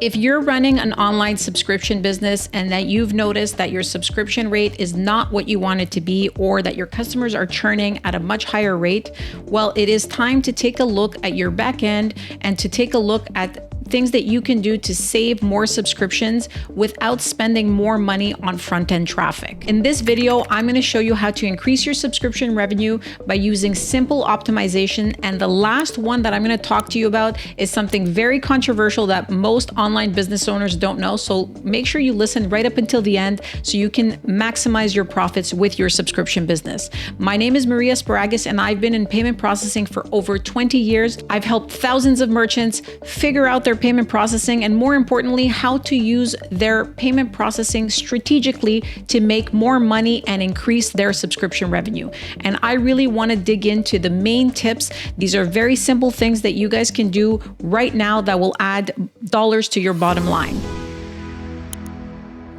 If you're running an online subscription business and that you've noticed that your subscription rate is not what you want it to be, or that your customers are churning at a much higher rate, well, it is time to take a look at your back end and to take a look at things that you can do to save more subscriptions without spending more money on front-end traffic. In this video, I'm going to show you how to increase your subscription revenue by using simple optimization. And the last one that I'm going to talk to you about is something very controversial that most online business owners don't know. So make sure you listen right up until the end so you can maximize your profits with your subscription business. My name is Maria Sparagus, and I've been in payment processing for over 20 years. I've helped thousands of merchants figure out their payment processing, and more importantly, how to use their payment processing strategically to make more money and increase their subscription revenue. And I really want to dig into the main tips. These are very simple things that you guys can do right now that will add dollars to your bottom line.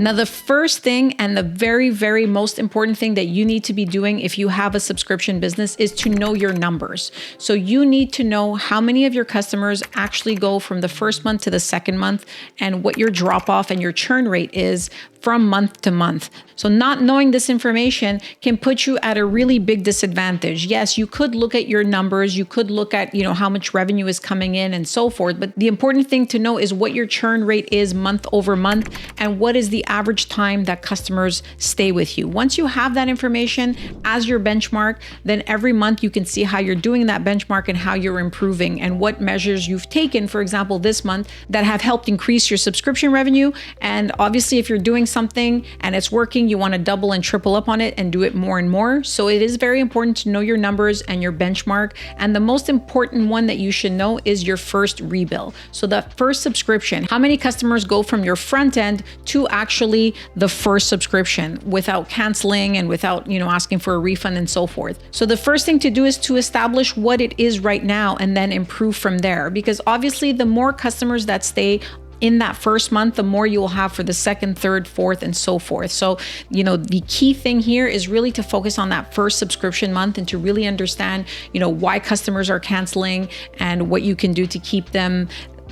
Now, the first thing and the very, very most important thing that you need to be doing if you have a subscription business is to know your numbers. So you need to know how many of your customers actually go from the first month to the second month, and what your drop off and your churn rate is from month to month. So not knowing this information can put you at a really big disadvantage. Yes, you could look at your numbers, you could look at, how much revenue is coming in and so forth, but the important thing to know is what your churn rate is month over month and what is the average time that customers stay with you. Once you have that information as your benchmark, then every month you can see how you're doing that benchmark and how you're improving and what measures you've taken, for example, this month that have helped increase your subscription revenue. And obviously, if you're doing something and it's working, you want to double and triple up on it and do it more and more. So it is very important to know your numbers and your benchmark. And the most important one that you should know is your first rebill. So the first subscription, how many customers go from your front end to actually the first subscription without canceling and without, asking for a refund and so forth. So the first thing to do is to establish what it is right now and then improve from there. Because obviously the more customers that stay in that first month, the more you will have for the second, third, fourth, and so forth. So, the key thing here is really to focus on that first subscription month and to really understand, why customers are canceling and what you can do to keep them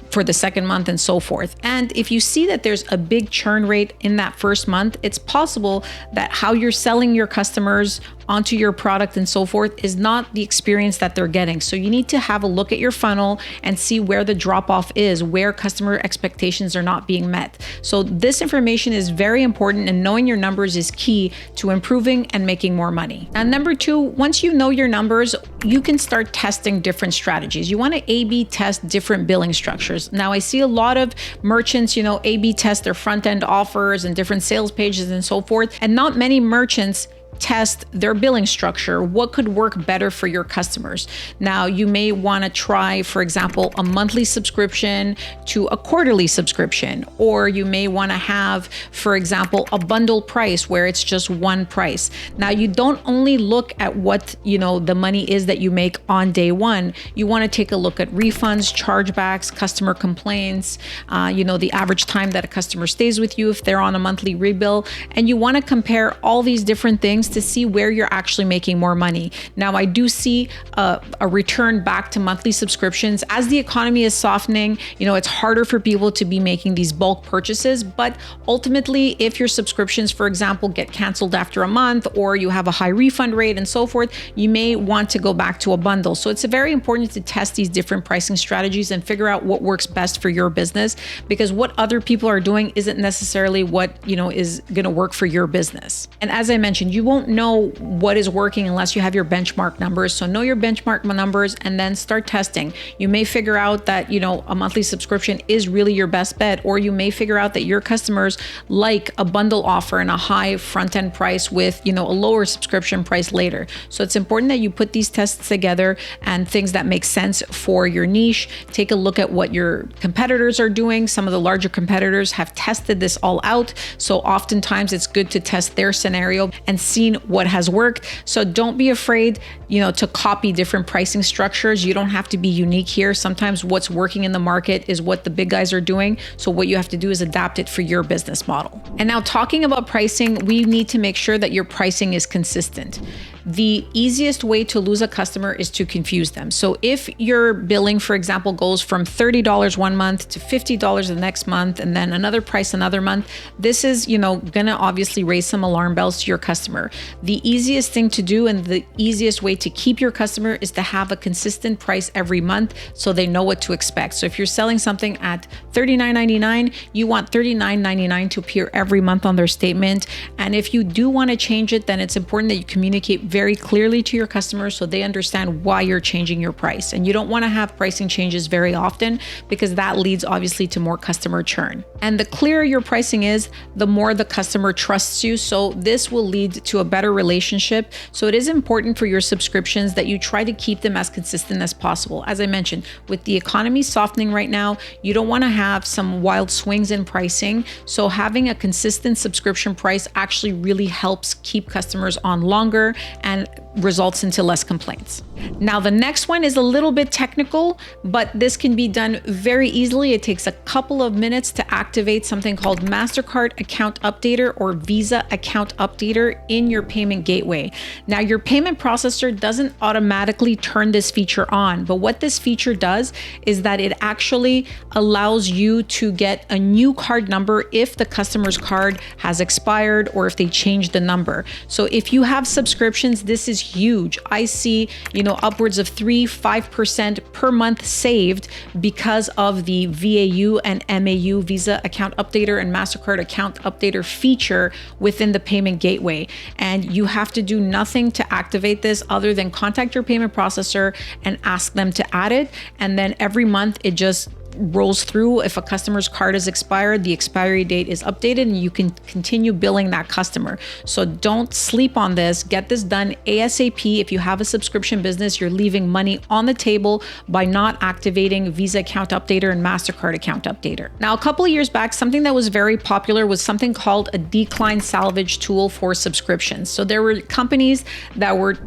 for the second month and so forth. And if you see that there's a big churn rate in that first month, it's possible that how you're selling your customers onto your product and so forth is not the experience that they're getting. So you need to have a look at your funnel and see where the drop off is, where customer expectations are not being met. So this information is very important, and knowing your numbers is key to improving and making more money. And number two, once you know your numbers, you can start testing different strategies. You want to A/B test different billing structures. Now, I see a lot of merchants, A/B test their front end offers and different sales pages and so forth, and not many merchants test their billing structure. What could work better for your customers? Now, you may want to try, for example, a monthly subscription to a quarterly subscription, or you may want to have, for example, a bundle price where it's just one price. Now, you don't only look at what, the money is that you make on day one. You want to take a look at refunds, chargebacks, customer complaints, the average time that a customer stays with you if they're on a monthly rebill, and you want to compare all these different things to see where you're actually making more money. Now, I do see a return back to monthly subscriptions. As the economy is softening, it's harder for people to be making these bulk purchases. But ultimately, if your subscriptions, for example, get canceled after a month, or you have a high refund rate and so forth, you may want to go back to a bundle. So it's very important to test these different pricing strategies and figure out what works best for your business, because what other people are doing isn't necessarily what, is going to work for your business. And as I mentioned, you won't know what is working unless you have your benchmark numbers. So know your benchmark numbers and then start testing. You may figure out that, a monthly subscription is really your best bet, or you may figure out that your customers like a bundle offer and a high front end price with, a lower subscription price later. So it's important that you put these tests together and things that make sense for your niche. Take a look at what your competitors are doing. Some of the larger competitors have tested this all out. So oftentimes it's good to test their scenario and see what has worked. So don't be afraid, to copy different pricing structures. You don't have to be unique here. Sometimes what's working in the market is what the big guys are doing. So what you have to do is adapt it for your business model. And now, talking about pricing, we need to make sure that your pricing is consistent. the easiest way to lose a customer is to confuse them. So if your billing, for example, goes from $30 one month to $50 the next month, and then another price another month, this is, gonna obviously raise some alarm bells to your customer. The easiest thing to do and the easiest way to keep your customer is to have a consistent price every month so they know what to expect. So if you're selling something at $39.99, you want $39.99 to appear every month on their statement. And if you do want to change it, then it's important that you communicate very clearly to your customers so they understand why you're changing your price. And you don't want to have pricing changes very often because that leads obviously to more customer churn. And the clearer your pricing is, the more the customer trusts you. So this will lead to a better relationship. So it is important for your subscriptions that you try to keep them as consistent as possible. As I mentioned, with the economy softening right now, you don't want to have some wild swings in pricing. So having a consistent subscription price actually really helps keep customers on longer and results into less complaints. Now, the next one is a little bit technical, but this can be done very easily. It takes a couple of minutes to activate something called MasterCard Account Updater or Visa Account Updater in your payment gateway. Now, your payment processor doesn't automatically turn this feature on, but what this feature does is that it actually allows you to get a new card number if the customer's card has expired or if they change the number. So if you have subscriptions, this is huge. I see, upwards of 3-5% per month saved because of the VAU and MAU Visa Account Updater and MasterCard Account Updater feature within the payment gateway. And you have to do nothing to activate this other than contact your payment processor and ask them to add it. And then every month it just rolls through. If a customer's card is expired, the expiry date is updated and you can continue billing that customer. So don't sleep on this. Get this done ASAP. If you have a subscription business, you're leaving money on the table by not activating Visa Account Updater and MasterCard Account Updater. Now, a couple of years back, something that was very popular was something called a decline salvage tool for subscriptions. So there were companies that were,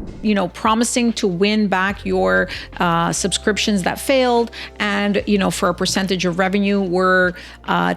promising to win back your subscriptions that failed, and, for a percentage of revenue, we're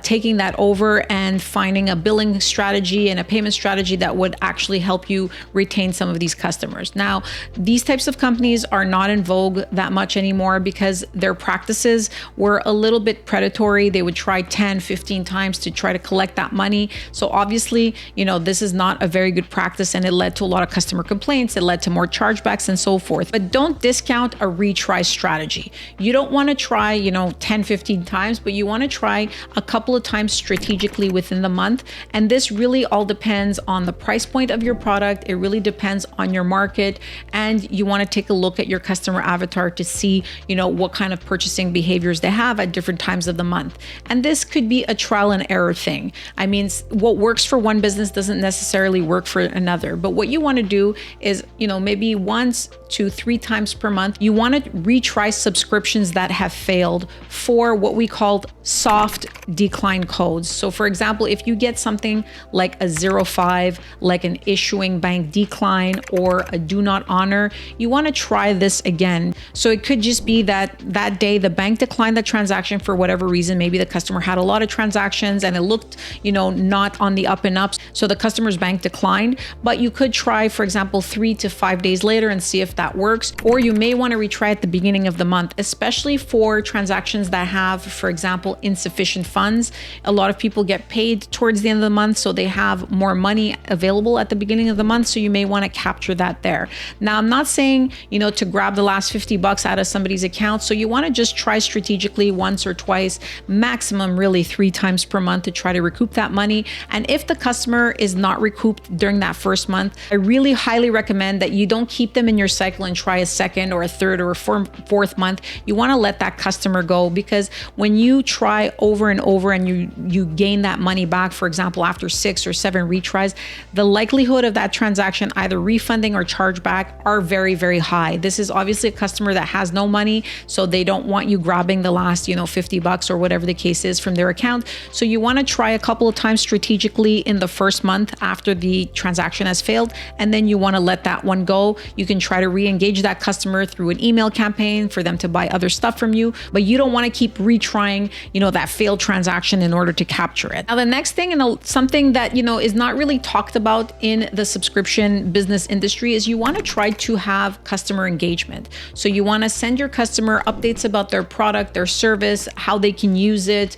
taking that over and finding a billing strategy and a payment strategy that would actually help you retain some of these customers. Now, these types of companies are not in vogue that much anymore because their practices were a little bit predatory. They would try 10, 15 times to try to collect that money. So obviously, this is not a very good practice and it led to a lot of customer complaints. It led to more chargebacks and so forth. But don't discount a retry strategy. You don't want to try, 10, 15 times, but you want to try a couple of times strategically within the month. And this really all depends on the price point of your product. It really depends on your market. And you want to take a look at your customer avatar to see, what kind of purchasing behaviors they have at different times of the month. And this could be a trial and error thing. I mean, what works for one business doesn't necessarily work for another. But what you want to do is, maybe once to 3 times per month, you want to retry subscriptions that have failed for what we called soft decline codes. So for example, if you get something like a 05, like an issuing bank decline or a do not honor, you want to try this again. So it could just be that that day the bank declined the transaction for whatever reason. Maybe the customer had a lot of transactions and it looked, not on the up and ups. So the customer's bank declined, but you could try, for example, 3 to 5 days later and see if that works. Or you may want to retry at the beginning of the month, especially for transactions that have, for example, insufficient funds. A lot of people get paid towards the end of the month, so they have more money available at the beginning of the month. So you may want to capture that there. Now, I'm not saying, to grab the last $50 out of somebody's account. So you want to just try strategically once or twice, maximum really 3 times per month to try to recoup that money. And if the customer is not recouped during that first month, I really highly recommend that you don't keep them in your cycle and try a second or a third or a fourth month. You want to let that customer go, because when you try over and over and you gain that money back, for example, after 6 or 7 retries, the likelihood of that transaction either refunding or chargeback are very, very high. This is obviously a customer that has no money, so they don't want you grabbing the last, $50 or whatever the case is from their account. So you want to try a couple of times strategically in the first month after the transaction has failed, and then you want to let that one go. You can try to re-engage that customer through an email campaign for them to buy other stuff from you, but you don't want to keep retrying, that failed transaction in order to capture it. Now, the next thing, and something that, is not really talked about in the subscription business industry, is you want to try to have customer engagement. So you want to send your customer updates about their product, their service, how they can use it.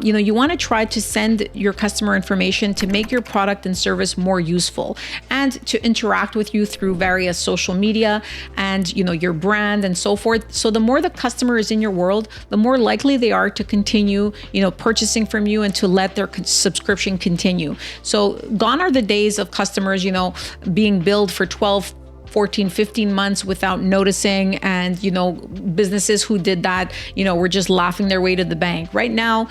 You want to try to send your customer information to make your product and service more useful and to interact with you through various social media and, your brand and so forth. So the more the customer is in your world, the more likely they are to continue, purchasing from you and to let their subscription continue. So gone are the days of customers, being billed for 12, 14, 15 months without noticing. And, businesses who did that, were just laughing their way to the bank. Right now,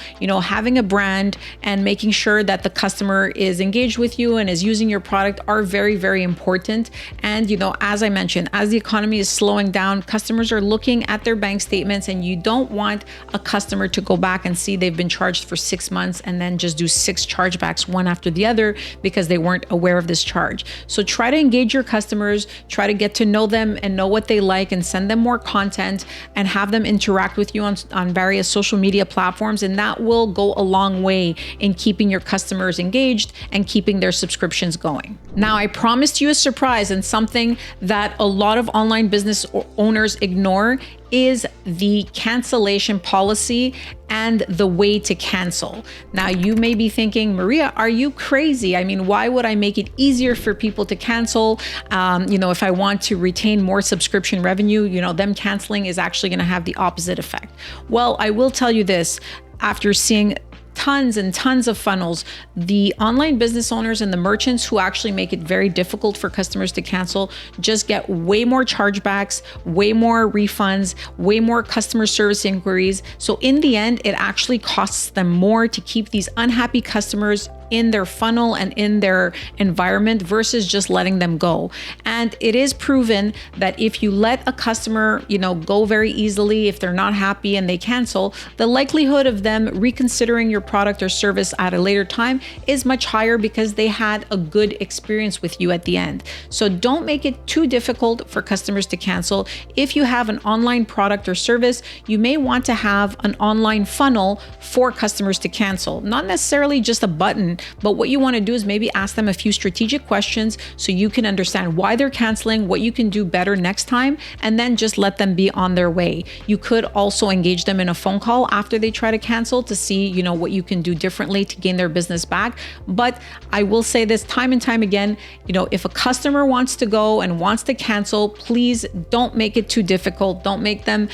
having a brand and making sure that the customer is engaged with you and is using your product are very, very important. And, as I mentioned, as the economy is slowing down, customers are looking at their bank statements, and you don't want a customer to go back and see they've been charged for 6 months and then just do 6 chargebacks one after the other because they weren't aware of this charge. So try to engage your customers, try to get to know them and know what they like, and send them more content and have them interact with you on various social media platforms. And that will go a long way in keeping your customers engaged and keeping their subscriptions going. Now, I promised you a surprise, and something that a lot of online business owners ignore is the cancellation policy and the way to cancel. Now, you may be thinking, Maria, are you crazy? I mean, why would I make it easier for people to cancel? If I want to retain more subscription revenue, them canceling is actually going to have the opposite effect. Well, I will tell you this, after seeing tons and tons of funnels, the online business owners and the merchants who actually make it very difficult for customers to cancel just get way more chargebacks, way more refunds, way more customer service inquiries. So in the end, it actually costs them more to keep these unhappy customers in their funnel and in their environment versus just letting them go. And it is proven that if you let a customer, go very easily, if they're not happy and they cancel, the likelihood of them reconsidering your product or service at a later time is much higher because they had a good experience with you at the end. So don't make it too difficult for customers to cancel. If you have an online product or service, you may want to have an online funnel for customers to cancel, not necessarily just a button. But what you want to do is maybe ask them a few strategic questions so you can understand why they're canceling, what you can do better next time, and then just let them be on their way. You could also engage them in a phone call after they try to cancel to see, what you can do differently to gain their business back. But I will say this time and time again, if a customer wants to go and wants to cancel, please don't make it too difficult. Don't make them,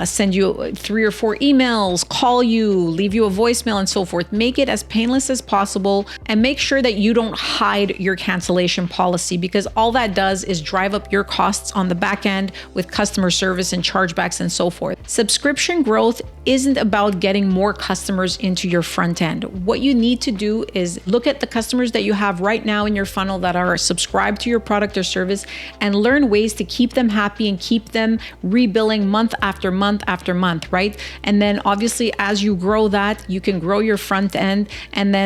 send you 3 or 4 emails, call you, leave you a voicemail and so forth. Make it as painless as possible, and make sure that you don't hide your cancellation policy, because all that does is drive up your costs on the back end with customer service and chargebacks and so forth. Subscription growth isn't about getting more customers into your front end. What you need to do is look at the customers that you have right now in your funnel that are subscribed to your product or service and learn ways to keep them happy and keep them rebilling month after month after month, right? And then obviously as you grow that, you can grow your front end and then,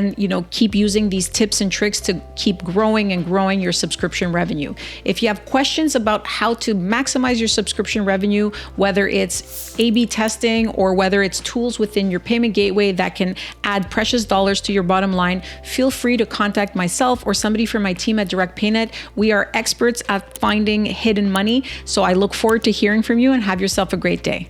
keep using these tips and tricks to keep growing and growing your subscription revenue. If you have questions about how to maximize your subscription revenue, whether it's A/B testing or whether it's tools within your payment gateway that can add precious dollars to your bottom line, feel free to contact myself or somebody from my team at Direct PayNet. We are experts at finding hidden money. So I look forward to hearing from you, and have yourself a great day.